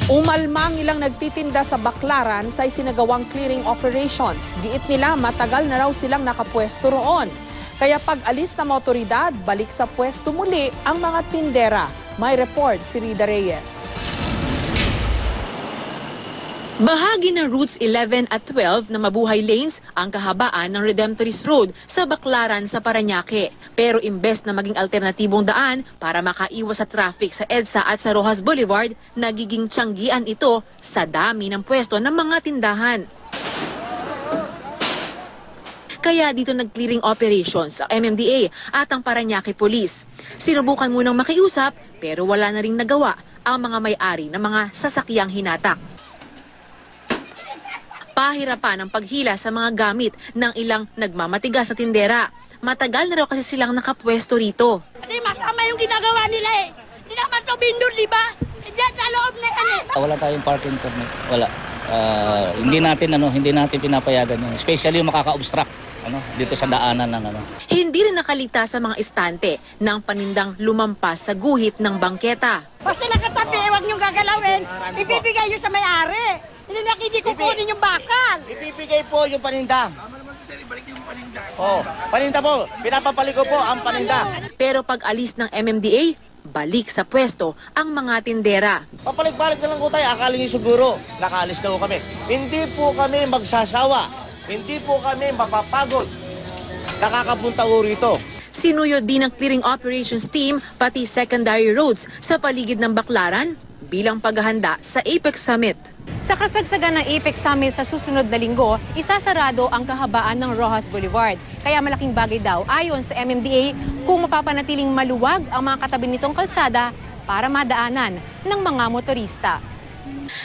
Umalmang ilang nagtitinda sa Baclaran sa isinagawang clearing operations. Giit nila matagal na raw silang nakapwesto roon. Kaya pag alis ng otoridad, balik sa pwesto muli ang mga tindera. May report si Rida Reyes. Bahagi ng Routes 11 at 12 na mabuhay lanes ang kahabaan ng Redemptorist Road sa Baclaran sa Parañaque. Pero imbes na maging alternatibong daan para makaiwas sa traffic sa EDSA at sa Rojas Boulevard, nagiging tiyanggian ito sa dami ng pwesto ng mga tindahan. Kaya dito nag-clearing operations sa MMDA at ang Parañaque Police. Sinubukan munang makiusap pero wala na ring nagawa ang mga may-ari ng mga sasakyang hinatak. Pahirapan ang paghila sa mga gamit ng ilang nagmamatigas na tindera. Matagal na raw kasi silang nakapwesto rito. Hindi masama yung ginagawa nila eh. Hindi naman ito bindol, di ba? Diyan sa loob na yan eh. Wala tayong parking permit. Wala. Hindi natin pinapayagan yun. Especially yung makaka-obstruct dito sa daanan ng Hindi rin nakaligtas sa mga estante ng panindang lumampas sa guhit ng bangketa. Basta nakatabi, huwag niyong gagalawin. Ibibigay yun sa may-ari. Hindi kukunin yung bakal. Ibibigay po yung paninda. Oh, paninda po. Pinapapalik ko po ang paninda. Pero pag alis ng MMDA, balik sa pwesto ang mga tindera. Papalik-balik na lang po tayo. Akala niyo siguro, nakaalis na po kami. Hindi po kami magsasawa. Hindi po kami mapapagod. Nakakapunta po rito. Sinuyod din ng clearing operations team pati secondary roads sa paligid ng Baclaran bilang paghahanda sa APEC Summit. Sa kasagsagan ng APEC Summit sa susunod na linggo, isasarado ang kahabaan ng Rojas Boulevard. Kaya malaking bagay daw ayon sa MMDA kung mapapanatiling maluwag ang mga katabi nitong kalsada para madaanan ng mga motorista.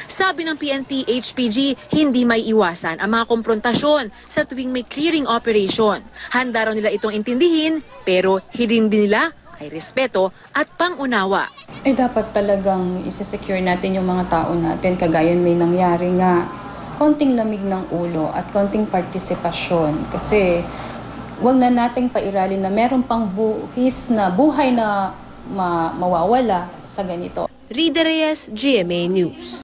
Sabi ng PNP HPG, hindi may iwasan ang mga komprontasyon sa tuwing may clearing operation. Handa raw nila itong intindihin pero hiling din nila ay respeto at pangunawa. Dapat talagang isa-secure natin yung mga tao natin. Kagaya may nangyari nga, konting lamig ng ulo at konting partisipasyon. Kasi wag na nating pairalin na meron pang buhay na mawawala sa ganito. Rida Reyes, GMA News.